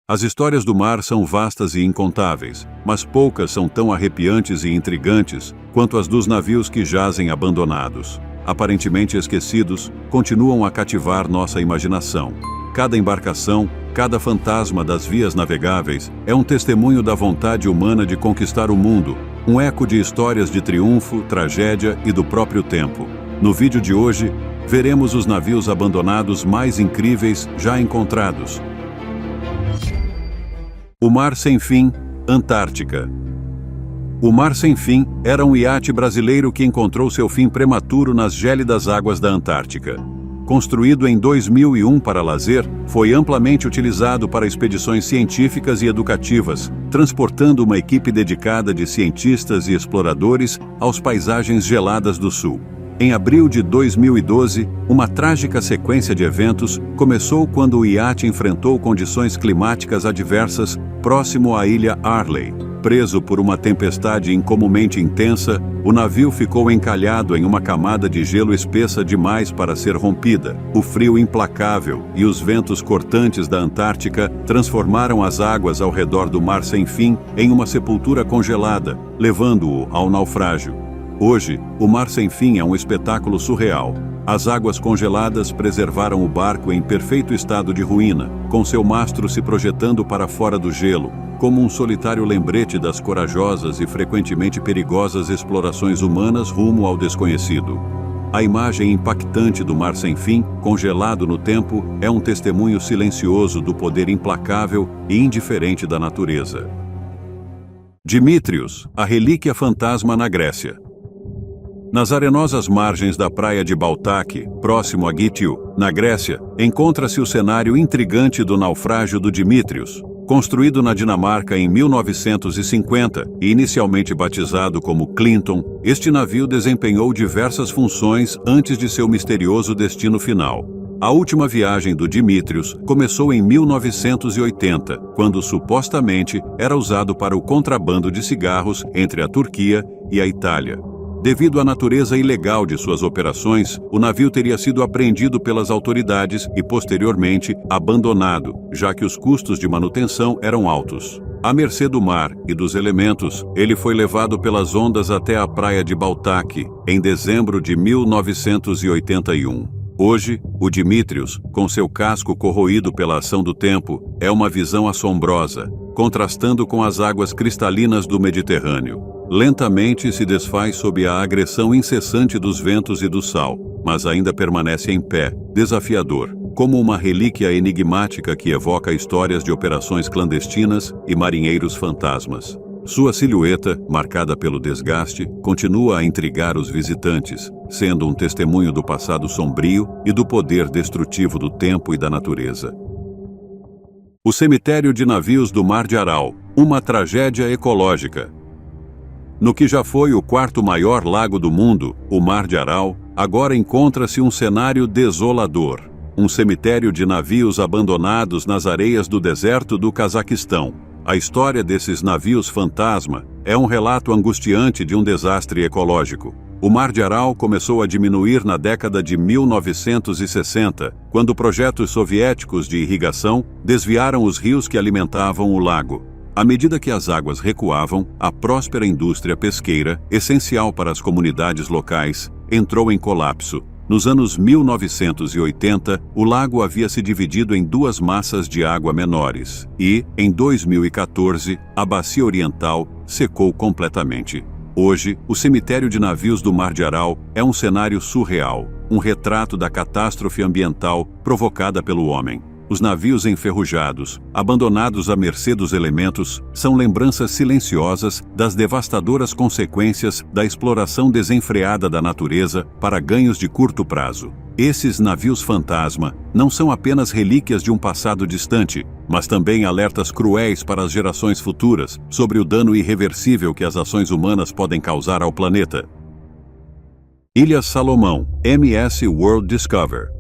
As histórias do mar são vastas e incontáveis, mas poucas são tão arrepiantes e intrigantes quanto as dos navios que jazem abandonados. Aparentemente esquecidos, continuam a cativar nossa imaginação. Cada embarcação, cada fantasma das vias navegáveis é um testemunho da vontade humana de conquistar o mundo, um eco de histórias de triunfo, tragédia e do próprio tempo. No vídeo de hoje, veremos os navios abandonados mais incríveis já encontrados. O Mar Sem Fim, Antártica. O Mar Sem Fim era um iate brasileiro que encontrou seu fim prematuro nas gélidas águas da Antártica. Construído em 2001 para lazer, foi amplamente utilizado para expedições científicas e educativas, transportando uma equipe dedicada de cientistas e exploradores às paisagens geladas do sul. Em abril de 2012, uma trágica sequência de eventos começou quando o iate enfrentou condições climáticas adversas próximo à ilha Arley. Preso por uma tempestade incomumente intensa, o navio ficou encalhado em uma camada de gelo espessa demais para ser rompida. O frio implacável e os ventos cortantes da Antártica transformaram as águas ao redor do Mar Sem Fim em uma sepultura congelada, levando-o ao naufrágio. Hoje, o Mar Sem Fim é um espetáculo surreal. As águas congeladas preservaram o barco em perfeito estado de ruína, com seu mastro se projetando para fora do gelo, como um solitário lembrete das corajosas e frequentemente perigosas explorações humanas rumo ao desconhecido. A imagem impactante do Mar Sem Fim, congelado no tempo, é um testemunho silencioso do poder implacável e indiferente da natureza. Dimitrios, a relíquia fantasma na Grécia. Nas arenosas margens da praia de Baltaki, próximo a Gítiu, na Grécia, encontra-se o cenário intrigante do naufrágio do Dimitrios. Construído na Dinamarca em 1950 e inicialmente batizado como Clinton, este navio desempenhou diversas funções antes de seu misterioso destino final. A última viagem do Dimitrios começou em 1980, quando supostamente era usado para o contrabando de cigarros entre a Turquia e a Itália. Devido à natureza ilegal de suas operações, o navio teria sido apreendido pelas autoridades e, posteriormente, abandonado, já que os custos de manutenção eram altos. À mercê do mar e dos elementos, ele foi levado pelas ondas até a praia de Baltaki, em dezembro de 1981. Hoje, o Dimitrios, com seu casco corroído pela ação do tempo, é uma visão assombrosa, contrastando com as águas cristalinas do Mediterrâneo. Lentamente se desfaz sob a agressão incessante dos ventos e do sal, mas ainda permanece em pé, desafiador, como uma relíquia enigmática que evoca histórias de operações clandestinas e marinheiros fantasmas. Sua silhueta, marcada pelo desgaste, continua a intrigar os visitantes, sendo um testemunho do passado sombrio e do poder destrutivo do tempo e da natureza. O cemitério de navios do Mar de Aral, uma tragédia ecológica. No que já foi o quarto maior lago do mundo, o Mar de Aral, agora encontra-se um cenário desolador. Um cemitério de navios abandonados nas areias do deserto do Cazaquistão. A história desses navios fantasma é um relato angustiante de um desastre ecológico. O Mar de Aral começou a diminuir na década de 1960, quando projetos soviéticos de irrigação desviaram os rios que alimentavam o lago. À medida que as águas recuavam, a próspera indústria pesqueira, essencial para as comunidades locais, entrou em colapso. Nos anos 1980, o lago havia se dividido em duas massas de água menores e, em 2014, a bacia oriental secou completamente. Hoje, o cemitério de navios do Mar de Aral é um cenário surreal, um retrato da catástrofe ambiental provocada pelo homem. Os navios enferrujados, abandonados à mercê dos elementos, são lembranças silenciosas das devastadoras consequências da exploração desenfreada da natureza para ganhos de curto prazo. Esses navios fantasma não são apenas relíquias de um passado distante, mas também alertas cruéis para as gerações futuras sobre o dano irreversível que as ações humanas podem causar ao planeta. Ilhas Salomão, MS World Discover.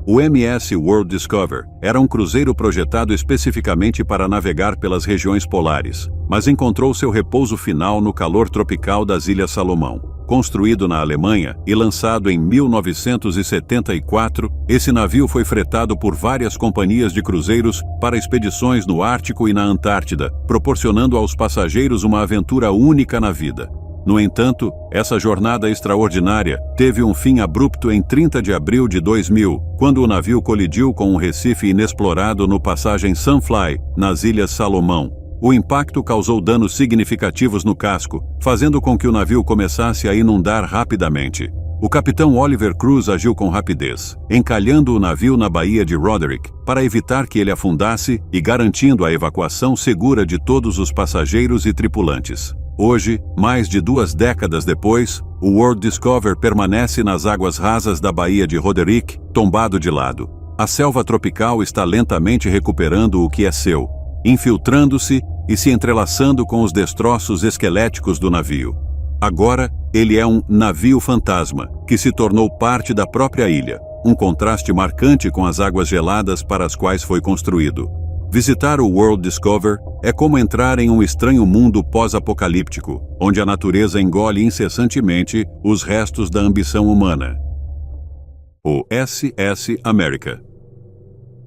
O MS World Discover era um cruzeiro projetado especificamente para navegar pelas regiões polares, mas encontrou seu repouso final no calor tropical das Ilhas Salomão. Construído na Alemanha e lançado em 1974, esse navio foi fretado por várias companhias de cruzeiros para expedições no Ártico e na Antártida, proporcionando aos passageiros uma aventura única na vida. No entanto, essa jornada extraordinária teve um fim abrupto em 30 de abril de 2000, quando o navio colidiu com um recife inexplorado no Passagem Sunfly, nas Ilhas Salomão. O impacto causou danos significativos no casco, fazendo com que o navio começasse a inundar rapidamente. O capitão Oliver Cruz agiu com rapidez, encalhando o navio na Baía de Roderick, para evitar que ele afundasse e garantindo a evacuação segura de todos os passageiros e tripulantes. Hoje, mais de 2 décadas depois, o World Discover permanece nas águas rasas da Baía de Roderick, tombado de lado. A selva tropical está lentamente recuperando o que é seu, infiltrando-se e se entrelaçando com os destroços esqueléticos do navio. Agora, ele é um navio fantasma, que se tornou parte da própria ilha, um contraste marcante com as águas geladas para as quais foi construído. Visitar o World Discover é como entrar em um estranho mundo pós-apocalíptico, onde a natureza engole incessantemente os restos da ambição humana. O SS America.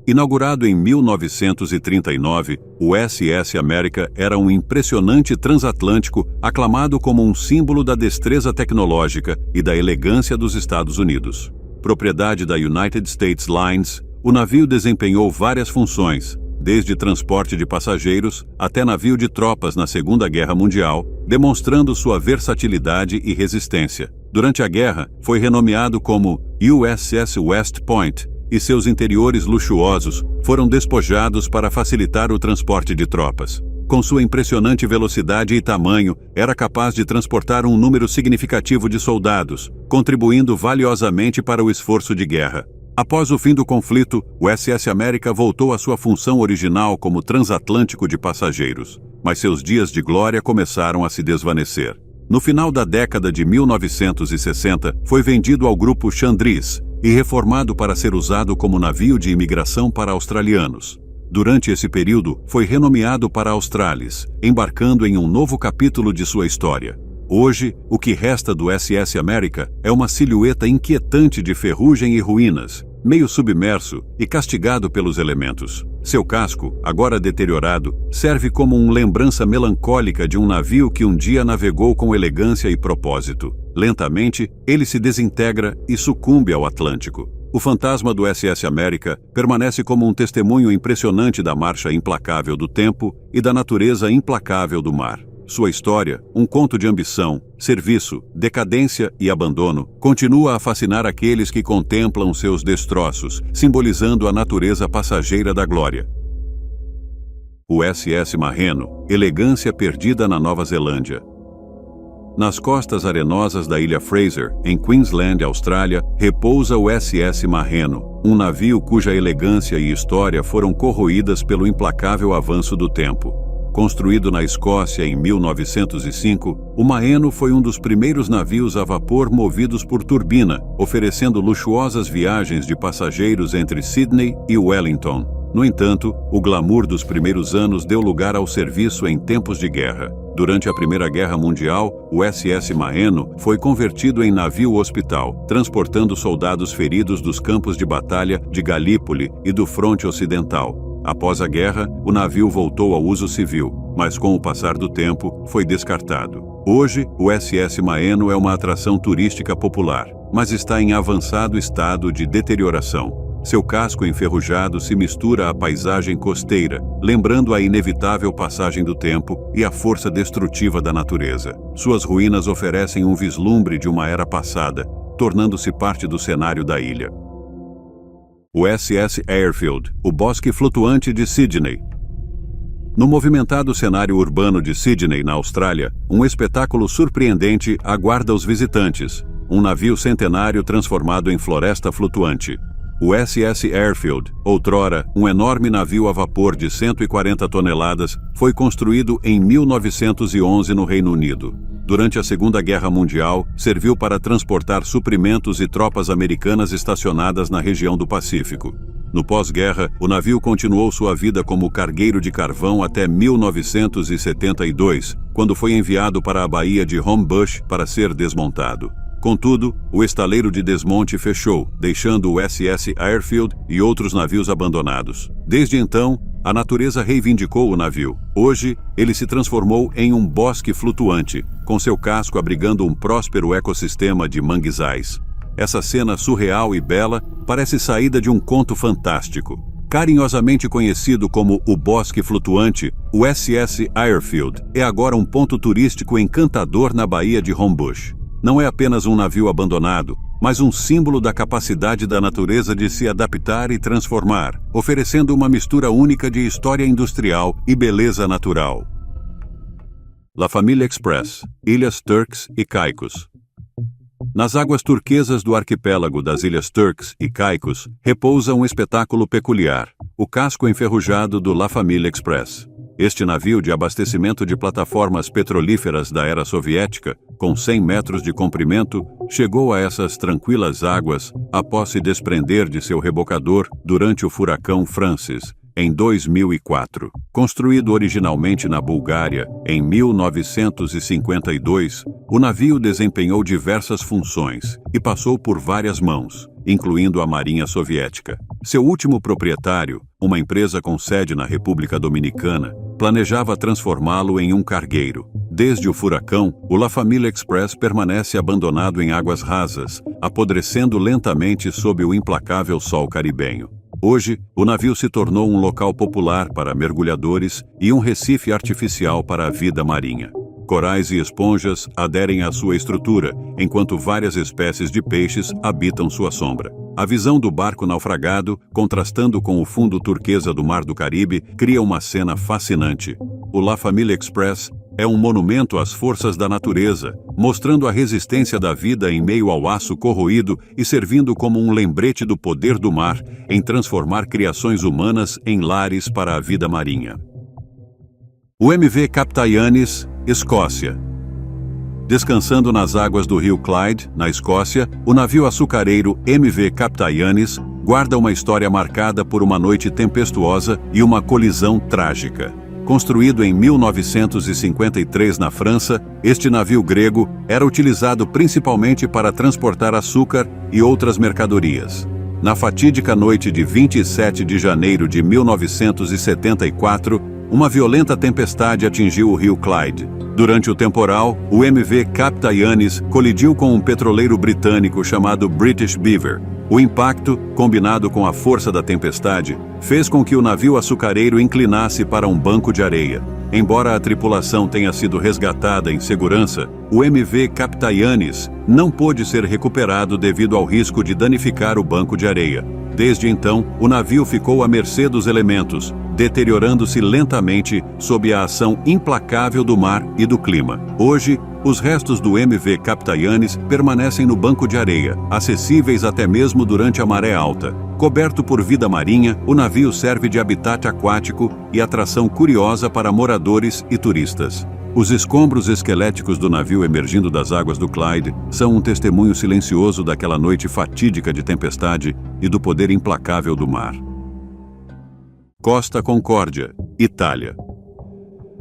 Inaugurado em 1939, o SS America era um impressionante transatlântico aclamado como um símbolo da destreza tecnológica e da elegância dos Estados Unidos. Propriedade da United States Lines, o navio desempenhou várias funções, desde transporte de passageiros até navio de tropas na Segunda Guerra Mundial, demonstrando sua versatilidade e resistência. Durante a guerra, foi renomeado como USS West Point, e seus interiores luxuosos foram despojados para facilitar o transporte de tropas. Com sua impressionante velocidade e tamanho, era capaz de transportar um número significativo de soldados, contribuindo valiosamente para o esforço de guerra. Após o fim do conflito, o SS America voltou à sua função original como transatlântico de passageiros, mas seus dias de glória começaram a se desvanecer. No final da década de 1960, foi vendido ao grupo Chandris e reformado para ser usado como navio de imigração para australianos. Durante esse período, foi renomeado para Australis, embarcando em um novo capítulo de sua história. Hoje, o que resta do SS America é uma silhueta inquietante de ferrugem e ruínas, meio submerso e castigado pelos elementos. Seu casco, agora deteriorado, serve como uma lembrança melancólica de um navio que um dia navegou com elegância e propósito. Lentamente, ele se desintegra e sucumbe ao Atlântico. O fantasma do SS America permanece como um testemunho impressionante da marcha implacável do tempo e da natureza implacável do mar. Sua história, um conto de ambição, serviço, decadência e abandono, continua a fascinar aqueles que contemplam seus destroços, simbolizando a natureza passageira da glória. O SS Marreno, elegância perdida na Nova Zelândia. Nas costas arenosas da ilha Fraser, em Queensland, Austrália, repousa o SS Marreno, um navio cuja elegância e história foram corroídas pelo implacável avanço do tempo. Construído na Escócia em 1905, o Marreno foi um dos primeiros navios a vapor movidos por turbina, oferecendo luxuosas viagens de passageiros entre Sydney e Wellington. No entanto, o glamour dos primeiros anos deu lugar ao serviço em tempos de guerra. Durante a Primeira Guerra Mundial, o SS Marreno foi convertido em navio-hospital, transportando soldados feridos dos campos de batalha de Galípoli e do fronte ocidental. Após a guerra, o navio voltou ao uso civil, mas com o passar do tempo, foi descartado. Hoje, o SS Marreno é uma atração turística popular, mas está em avançado estado de deterioração. Seu casco enferrujado se mistura à paisagem costeira, lembrando a inevitável passagem do tempo e a força destrutiva da natureza. Suas ruínas oferecem um vislumbre de uma era passada, tornando-se parte do cenário da ilha. O SS Airfield, o bosque flutuante de Sydney. No movimentado cenário urbano de Sydney, na Austrália, um espetáculo surpreendente aguarda os visitantes, um navio centenário transformado em floresta flutuante. O SS Airfield, outrora um enorme navio a vapor de 140 toneladas, foi construído em 1911 no Reino Unido. Durante a Segunda Guerra Mundial, serviu para transportar suprimentos e tropas americanas estacionadas na região do Pacífico. No pós-guerra, o navio continuou sua vida como cargueiro de carvão até 1972, quando foi enviado para a Baía de Homebush para ser desmontado. Contudo, o estaleiro de desmonte fechou, deixando o SS Airfield e outros navios abandonados. Desde então, a natureza reivindicou o navio. Hoje, ele se transformou em um bosque flutuante, com seu casco abrigando um próspero ecossistema de manguezais. Essa cena surreal e bela parece saída de um conto fantástico. Carinhosamente conhecido como o Bosque Flutuante, o SS Airfield é agora um ponto turístico encantador na Baía de Homebush. Não é apenas um navio abandonado, mas um símbolo da capacidade da natureza de se adaptar e transformar, oferecendo uma mistura única de história industrial e beleza natural. La Família Express, Ilhas Turks e Caicos. Nas águas turquesas do arquipélago das Ilhas Turks e Caicos, repousa um espetáculo peculiar, o casco enferrujado do La Família Express. Este navio de abastecimento de plataformas petrolíferas da era soviética, com 100 metros de comprimento, chegou a essas tranquilas águas após se desprender de seu rebocador durante o furacão Francis, em 2004. Construído originalmente na Bulgária, em 1952, o navio desempenhou diversas funções e passou por várias mãos, incluindo a Marinha Soviética. Seu último proprietário, uma empresa com sede na República Dominicana, planejava transformá-lo em um cargueiro. Desde o furacão, o La Família Express permanece abandonado em águas rasas, apodrecendo lentamente sob o implacável sol caribenho. Hoje, o navio se tornou um local popular para mergulhadores e um recife artificial para a vida marinha. Corais e esponjas aderem à sua estrutura, enquanto várias espécies de peixes habitam sua sombra. A visão do barco naufragado, contrastando com o fundo turquesa do Mar do Caribe, cria uma cena fascinante. O La Família Express é um monumento às forças da natureza, mostrando a resistência da vida em meio ao aço corroído e servindo como um lembrete do poder do mar em transformar criações humanas em lares para a vida marinha. O MV Captayanis, Escócia. Descansando nas águas do rio Clyde, na Escócia, o navio açucareiro MV Captayanis guarda uma história marcada por uma noite tempestuosa e uma colisão trágica. Construído em 1953 na França, este navio grego era utilizado principalmente para transportar açúcar e outras mercadorias. Na fatídica noite de 27 de janeiro de 1974, uma violenta tempestade atingiu o rio Clyde. Durante o temporal, o MV Captayanis colidiu com um petroleiro britânico chamado British Beaver. O impacto, combinado com a força da tempestade, fez com que o navio açucareiro inclinasse para um banco de areia. Embora a tripulação tenha sido resgatada em segurança, o MV Captayanis não pôde ser recuperado devido ao risco de danificar o banco de areia. Desde então, o navio ficou à mercê dos elementos, deteriorando-se lentamente sob a ação implacável do mar e do clima. Hoje, os restos do MV Captayanis permanecem no banco de areia, acessíveis até mesmo durante a maré alta. Coberto por vida marinha, o navio serve de habitat aquático e atração curiosa para moradores e turistas. Os escombros esqueléticos do navio emergindo das águas do Clyde são um testemunho silencioso daquela noite fatídica de tempestade e do poder implacável do mar. Costa Concórdia, Itália.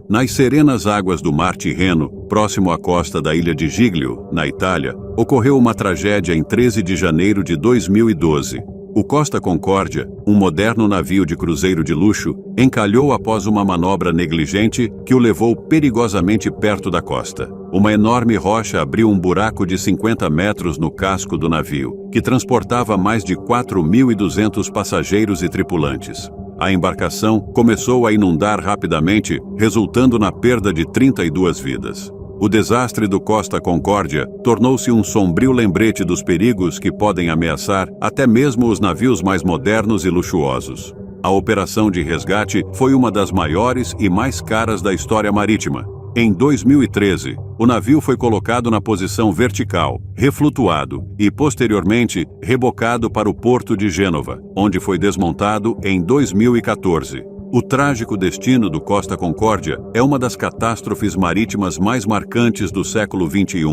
Nas serenas águas do Mar Tirreno, próximo à costa da ilha de Giglio, na Itália, ocorreu uma tragédia em 13 de janeiro de 2012. O Costa Concórdia, um moderno navio de cruzeiro de luxo, encalhou após uma manobra negligente que o levou perigosamente perto da costa. Uma enorme rocha abriu um buraco de 50 metros no casco do navio, que transportava mais de 4.200 passageiros e tripulantes. A embarcação começou a inundar rapidamente, resultando na perda de 32 vidas. O desastre do Costa Concórdia tornou-se um sombrio lembrete dos perigos que podem ameaçar até mesmo os navios mais modernos e luxuosos. A operação de resgate foi uma das maiores e mais caras da história marítima. Em 2013, o navio foi colocado na posição vertical, reflutuado e, posteriormente, rebocado para o porto de Gênova, onde foi desmontado em 2014. O trágico destino do Costa Concórdia é uma das catástrofes marítimas mais marcantes do século XXI.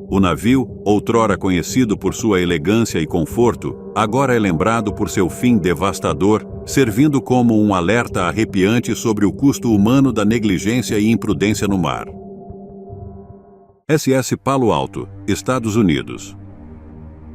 O navio, outrora conhecido por sua elegância e conforto, agora é lembrado por seu fim devastador, servindo como um alerta arrepiante sobre o custo humano da negligência e imprudência no mar. SS Palo Alto, Estados Unidos.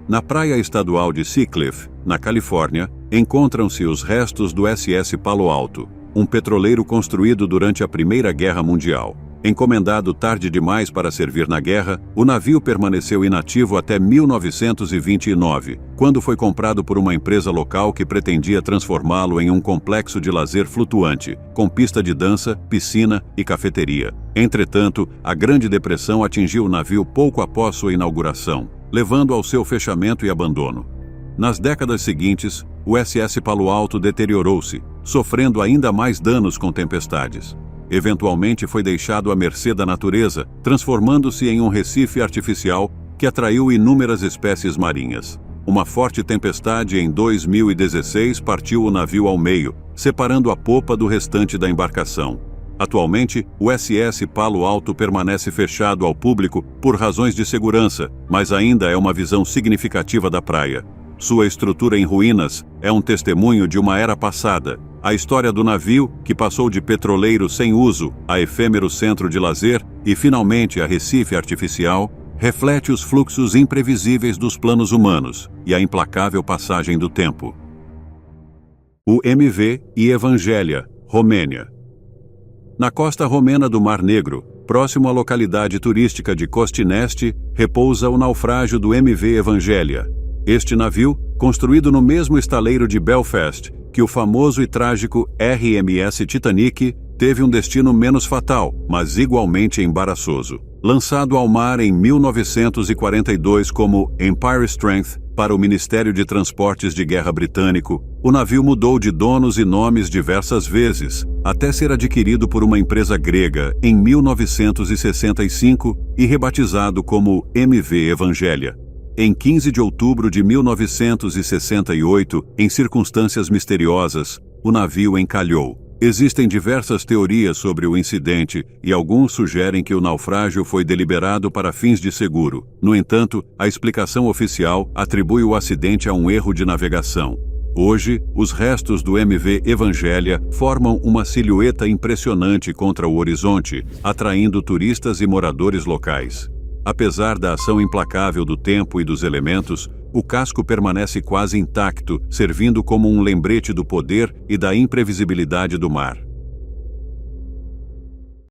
Na praia estadual de Seacliff, na Califórnia, encontram-se os restos do SS Palo Alto, um petroleiro construído durante a Primeira Guerra Mundial. Encomendado tarde demais para servir na guerra, o navio permaneceu inativo até 1929, quando foi comprado por uma empresa local que pretendia transformá-lo em um complexo de lazer flutuante, com pista de dança, piscina e cafeteria. Entretanto, a Grande Depressão atingiu o navio pouco após sua inauguração, levando ao seu fechamento e abandono. Nas décadas seguintes, o SS Palo Alto deteriorou-se, sofrendo ainda mais danos com tempestades. Eventualmente foi deixado à mercê da natureza, transformando-se em um recife artificial que atraiu inúmeras espécies marinhas. Uma forte tempestade em 2016 partiu o navio ao meio, separando a popa do restante da embarcação. Atualmente, o SS Palo Alto permanece fechado ao público por razões de segurança, mas ainda é uma visão significativa da praia. Sua estrutura em ruínas é um testemunho de uma era passada. A história do navio, que passou de petroleiro sem uso a efêmero centro de lazer e finalmente a recife artificial, reflete os fluxos imprevisíveis dos planos humanos e a implacável passagem do tempo. O MV e Evangelia, Romênia. Na costa romena do Mar Negro, próximo à localidade turística de Costineste, repousa o naufrágio do MV Evangelia. Este navio, construído no mesmo estaleiro de Belfast que o famoso e trágico RMS Titanic, teve um destino menos fatal, mas igualmente embaraçoso. Lançado ao mar em 1942 como Empire Strength para o Ministério de Transportes de Guerra britânico, o navio mudou de donos e nomes diversas vezes, até ser adquirido por uma empresa grega em 1965 e rebatizado como MV Evangelia. Em 15 de outubro de 1968, em circunstâncias misteriosas, o navio encalhou. Existem diversas teorias sobre o incidente e alguns sugerem que o naufrágio foi deliberado para fins de seguro. No entanto, a explicação oficial atribui o acidente a um erro de navegação. Hoje, os restos do MV Evangelia formam uma silhueta impressionante contra o horizonte, atraindo turistas e moradores locais. Apesar da ação implacável do tempo e dos elementos, o casco permanece quase intacto, servindo como um lembrete do poder e da imprevisibilidade do mar.